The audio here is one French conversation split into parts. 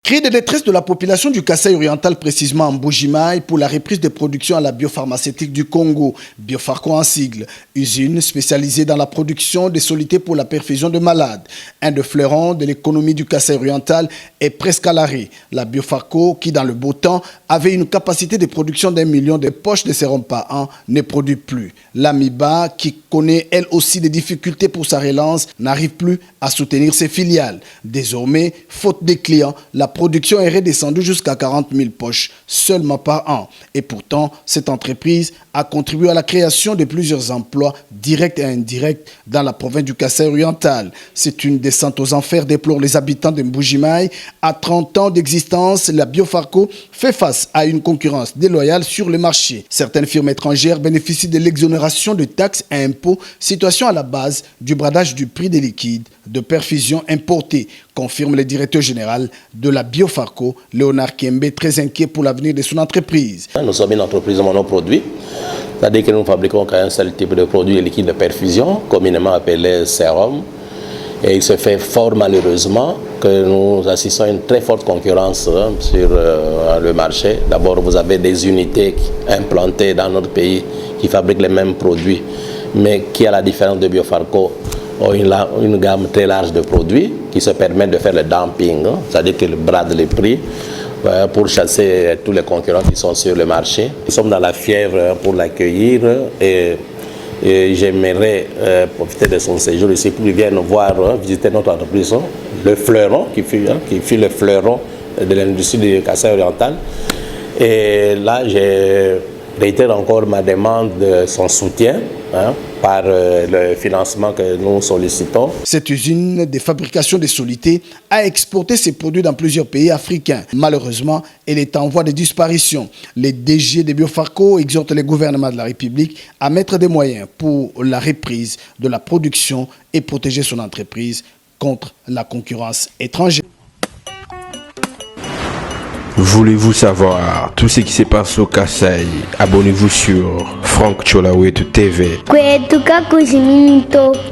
Cri de détresse de la population du Kasaï oriental, précisément en Mbuji-Mayi, pour la reprise des productions à la biopharmaceutique du Congo, Biofarco en sigle, usine spécialisée dans la production des solutés pour la perfusion de malades. Un des fleurons de l'économie du Kasaï oriental est presque à l'arrêt. La Biofarco, qui dans le beau temps avait une capacité de production d'1 million de poches de sérum par an, ne produit plus. L'Amiba, qui connaît elle aussi des difficultés pour sa relance, n'arrive plus à soutenir ses filiales. Désormais, faute des clients, la production est redescendue jusqu'à 40 000 poches seulement par an. Et pourtant, cette entreprise a contribué à la création de plusieurs emplois directs et indirects dans la province du Kasaï oriental. C'est une descente aux enfers, déplorent les habitants de Mbuji-Mayi. À 30 ans d'existence, la Biofarco fait face à une concurrence déloyale sur le marché. Certaines firmes étrangères bénéficient de l'exonération de taxes et impôts, situation à la base du bradage du prix des liquides de perfusion importés, confirme le directeur général de la Biofarco, Léonard Kembe, très inquiet pour l'avenir de son entreprise. Nous sommes une entreprise monoproduit, c'est-à-dire que nous fabriquons qu'un seul type de produit liquide de perfusion, communément appelé sérum. Et il se fait fort malheureusement que nous assistons à une très forte concurrence sur le marché. D'abord, vous avez des unités implantées dans notre pays qui fabriquent les mêmes produits, mais qui, à la différence de Biofarco, ont une gamme très large de produits qui se permettent de faire le dumping, c'est-à-dire qu'ils bradent les prix pour chasser tous les concurrents qui sont sur le marché. Nous sommes dans la fièvre pour l'accueillir et j'aimerais profiter de son séjour ici pour qu'il vienne voir, visiter notre entreprise, le fleuron, qui fut le fleuron de l'industrie du Kasaï oriental. Et là, je réitère encore ma demande de son soutien par le financement que nous sollicitons. Cette usine de fabrication de solutés a exporté ses produits dans plusieurs pays africains. Malheureusement, elle est en voie de disparition. Les DG de Biofarco exhortent le gouvernement de la République à mettre des moyens pour la reprise de la production et protéger son entreprise contre la concurrence étrangère. Voulez-vous savoir tout ce qui se passe au Kasaï? Abonnez-vous sur Franck Tcholawetu TV.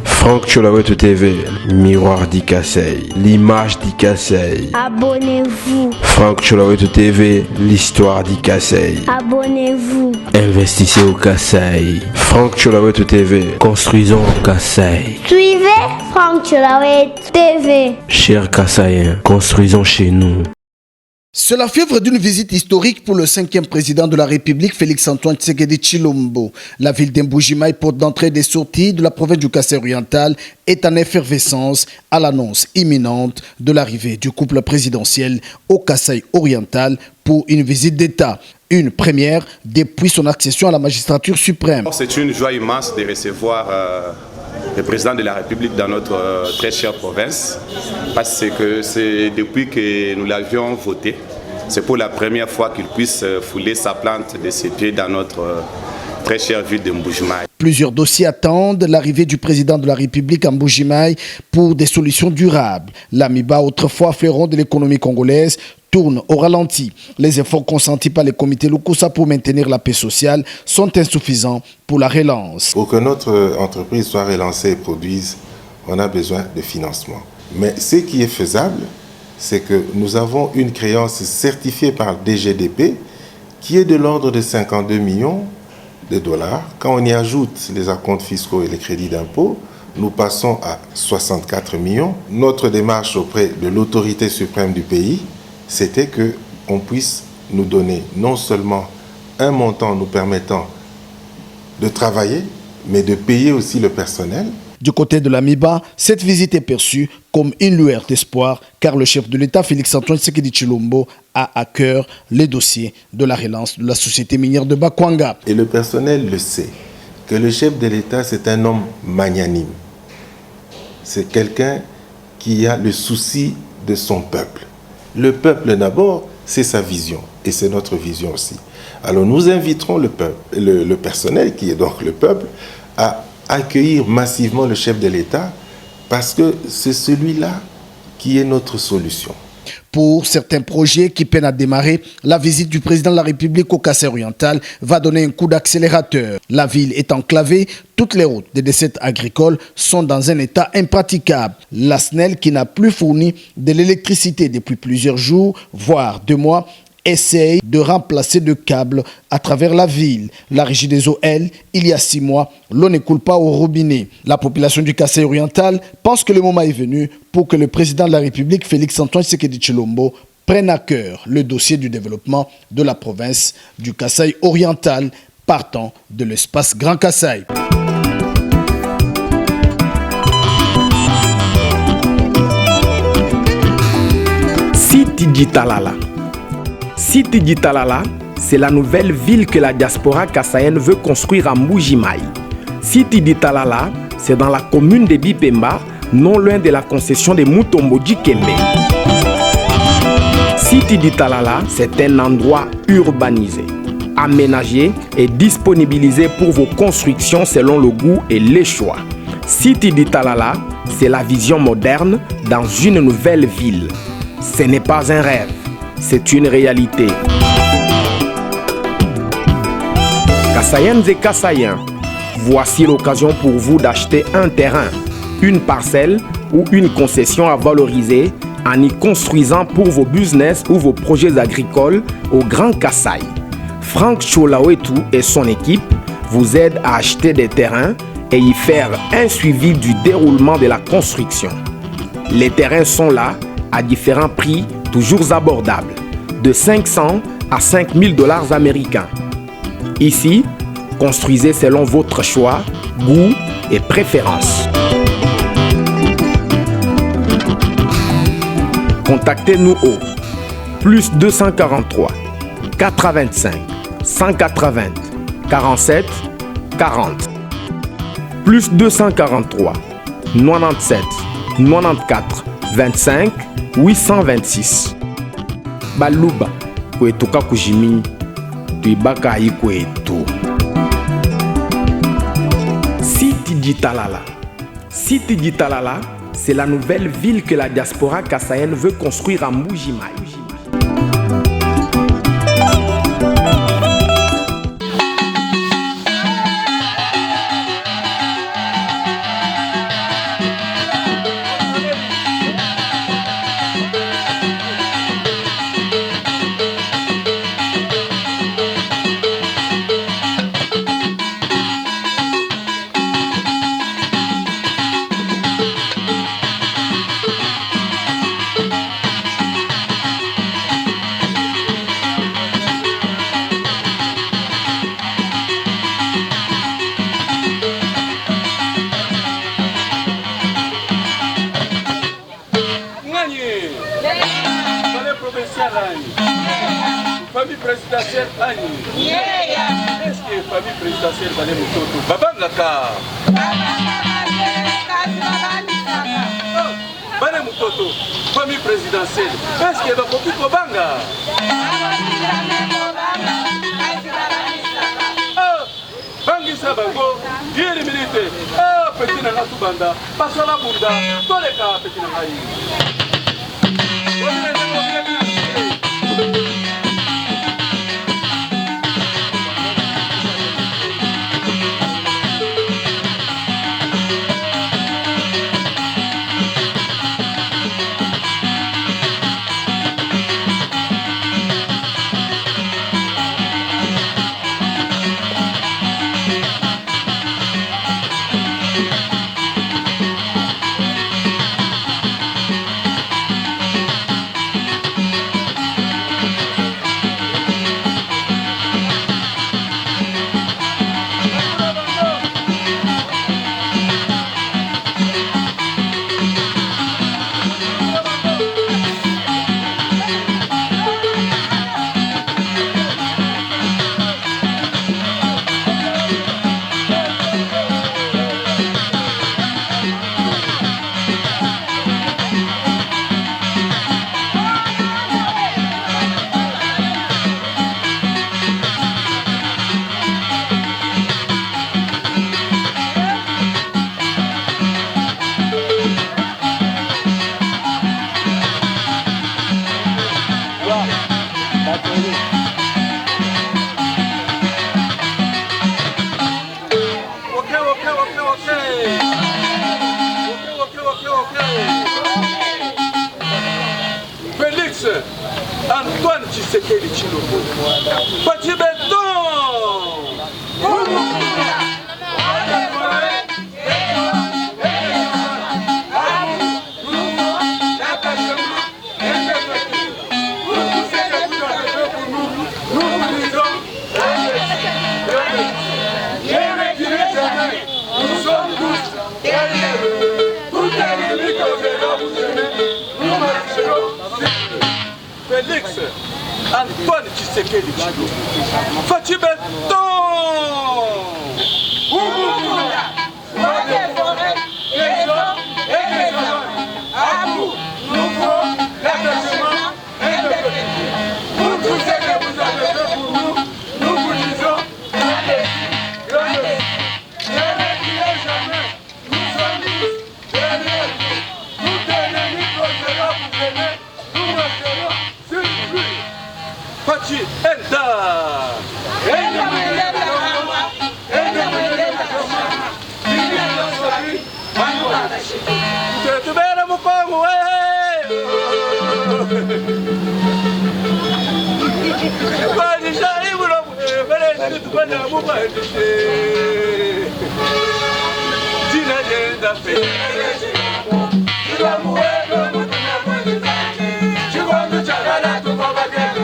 Franck Tcholawetu TV, miroir du Kasaï, l'image du Kasaï. Abonnez-vous. Franck Tcholawetu TV, l'histoire du Kasaï. Abonnez-vous. Investissez au Kasaï. Franck Tcholawetu TV, construisons au Kasaï. Suivez Franck Tcholawetu TV. Chers Kasaïens, construisons chez nous. C'est la fièvre d'une visite historique pour le 5e président de la République, Félix-Antoine Tshisekedi Tshilombo. La ville d'Mbuji-Mayi, porte d'entrée et des sorties de la province du Kasaï oriental, est en effervescence à l'annonce imminente de l'arrivée du couple présidentiel au Kasaï oriental pour une visite d'État. Une première depuis son accession à la magistrature suprême. C'est une joie immense de recevoir le président de la République dans notre très chère province, parce que c'est depuis que nous l'avions voté, c'est pour la première fois qu'il puisse fouler sa plante de ses pieds dans notre très chère ville de Mbuji-Mayi. Plusieurs dossiers attendent l'arrivée du président de la République à Mbuji-Mayi pour des solutions durables. L'Amiba, autrefois fleuron de l'économie congolaise, tourne au ralenti. Les efforts consentis par les comités Lukusa pour maintenir la paix sociale sont insuffisants pour la relance. Pour que notre entreprise soit relancée et produise, on a besoin de financement. Mais ce qui est faisable, c'est que nous avons une créance certifiée par le DGDP qui est de l'ordre de 52 millions de dollars. Quand on y ajoute les acomptes fiscaux et les crédits d'impôt, nous passons à 64 millions. Notre démarche auprès de l'autorité suprême du pays, c'était qu'on puisse nous donner non seulement un montant nous permettant de travailler, mais de payer aussi le personnel. Du côté de l'Amiba, cette visite est perçue comme une lueur d'espoir, car le chef de l'État, Félix-Antoine Tshisekedi Tshilombo, a à cœur les dossiers de la relance de la société minière de Bakwanga. Et le personnel le sait, que le chef de l'État, c'est un homme magnanime. C'est quelqu'un qui a le souci de son peuple. Le peuple d'abord, c'est sa vision, et c'est notre vision aussi. Alors nous inviterons le personnel, qui est donc le peuple, à accueillir massivement le chef de l'État, parce que c'est celui-là qui est notre solution. Pour certains projets qui peinent à démarrer, la visite du président de la République au Kasaï oriental va donner un coup d'accélérateur. La ville est enclavée, toutes les routes des dessertes agricoles sont dans un état impraticable. La SNEL, qui n'a plus fourni de l'électricité depuis plusieurs jours, voire 2 mois, essaye de remplacer de câbles à travers la ville. La régie des eaux, elle, il y a 6 mois, l'eau ne coule pas au robinet. La population du Kasaï oriental pense que le moment est venu pour que le président de la République, Félix-Antoine Tshisekedi Tshilombo, prenne à cœur le dossier du développement de la province du Kasaï oriental, partant de l'espace Grand Kasaï. Siti Ditalala. Siti Ditalala, c'est la nouvelle ville que la diaspora kassaïenne veut construire à Mbuji-Mayi. Siti Ditalala, c'est dans la commune de Bipemba, non loin de la concession de Mutombo-Djikembe. Siti Ditalala, c'est un endroit urbanisé, aménagé et disponibilisé pour vos constructions selon le goût et les choix. Siti Ditalala, c'est la vision moderne dans une nouvelle ville. Ce n'est pas un rêve, c'est une réalité. Kassaïennes et Kassaïens, voici l'occasion pour vous d'acheter un terrain, une parcelle ou une concession à valoriser en y construisant pour vos business ou vos projets agricoles au Grand Kasaï. Franck Cholawetu et son équipe vous aident à acheter des terrains et y faire un suivi du déroulement de la construction. Les terrains sont là à différents prix toujours abordables, de 500 à 5000 $ américains. Ici, construisez selon votre choix, goût et préférence. Contactez-nous au plus 243 85 180 47 40 plus 243 97 94 25 826. Baluba kwetuka kujimi tuibaka ikwetu. Siti Ditalala. Siti Ditalala, c'est la nouvelle ville que la diaspora kassaïenne veut construire à Mbuji-Mayi. Famille présidentielle Annie. Est-ce que famille présidentielle va aller Mutoto? Babangaka. Bale Mutoto, famille présidentielle. Est-ce que va koki kobanga? Bangisa bango, yeri milite. Petit na ngatu banda, pasala bunda, toleka petit na ngai. Félix Antoine Tshisekedi Tshilombo. Petit béton. Félix Antoine Tshisekedi Tshilombo. Fati béton. Pour tout ce que vous avez fait pour nous, nous vous disons ne reculez jamais, nous sommes tous derrière vous. Tout ennemi causera, vous venez, nous resterons sur lui. Fati Enda. Tubera mukongo we. Kwani shari bulo bere tukwana mubandi. Tina yenda fe. Tuamuwelo mutina mwenzani. Chikondo chakala tukabageka.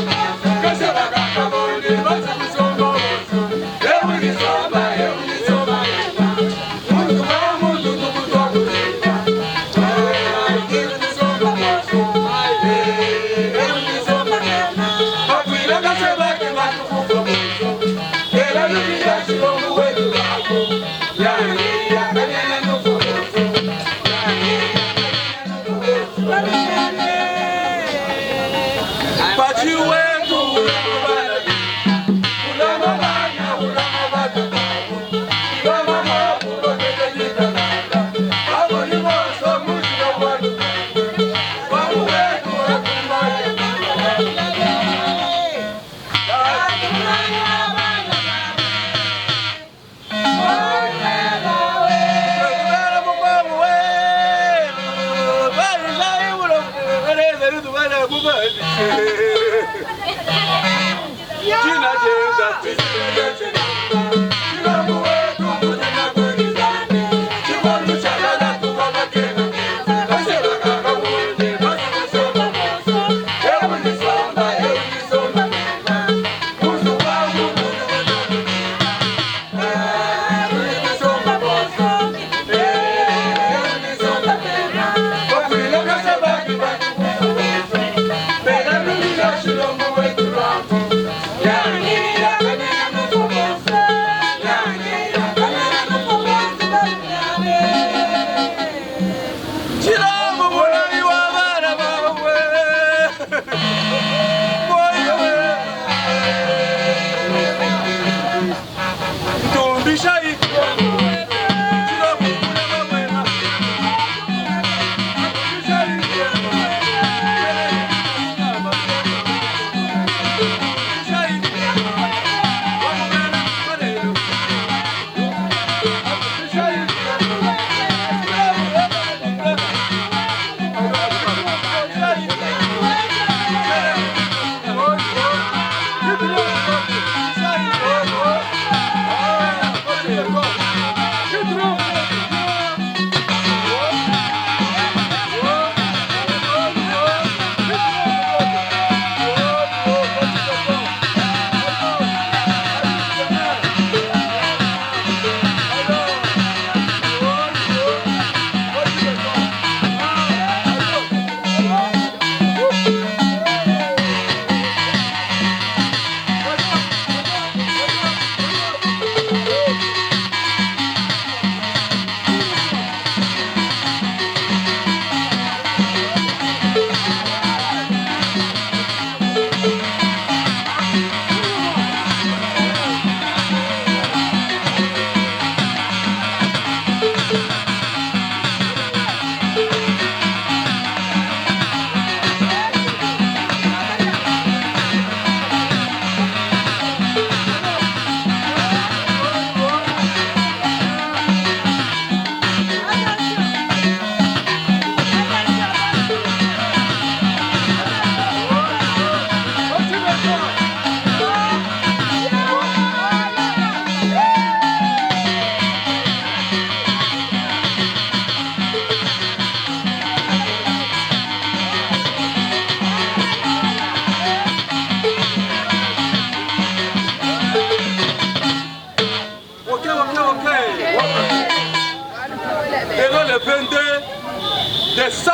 Kase bagaka bodi basa musongo boso. Ewe nisoma. Mungu wa mungu tukutoku.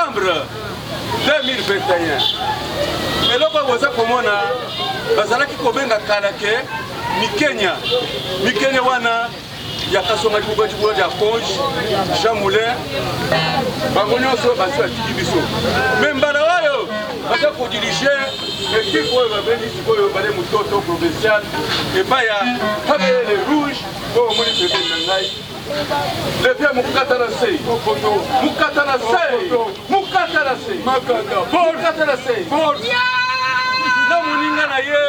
décembre 2021. eloko boza komona bazalaki kobenga kala ke mikenya wana ya kasonga libubwa ya Conge Jean Moulin bango nyonso baso atiki biso me mbala oyo baza kodirige ekipe oyo babengi sikoyo bale mototo provincial epai ya Kabele Rouge oyo omoni pembeni na ngai Lepia mukatana sei, na muninga na ye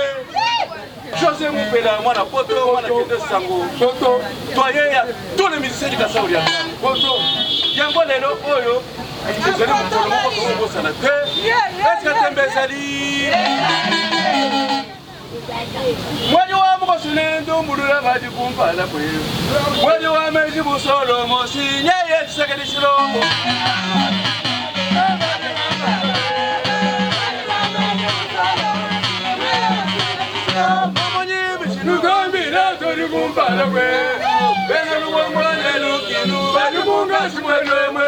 José Moupela mwana poto mwana kende sango poto toye ya tous les musiciens du Kasaouli poto yango lelo oyo ezali mukolo moko kobosana te eske tembe ezali mwani wa mukosune ndombulula ngadi kumpala kwe mwani wa meji busolo mosinye yetisakeli shilombo kumpala kwe bena luwamwane lukinu balibunga simwenemwe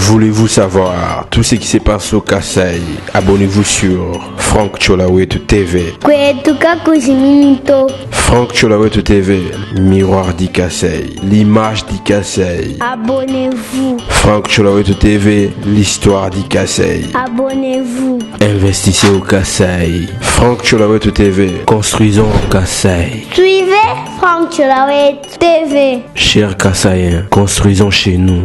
Voulez-vous savoir tout ce qui se passe au Kasaï? Abonnez-vous sur Franck Tcholawet TV. Franck Tcholawet TV, miroir du Kasaï, l'image du Kasaï. Abonnez-vous. Franck Tcholawet TV, l'histoire du Kasaï. Abonnez-vous. Investissez au Kasaï. Franck Tcholawet TV, construisons au Kasaï. Suivez Franck Tcholawet TV. Chers Kasaïens, construisons chez nous.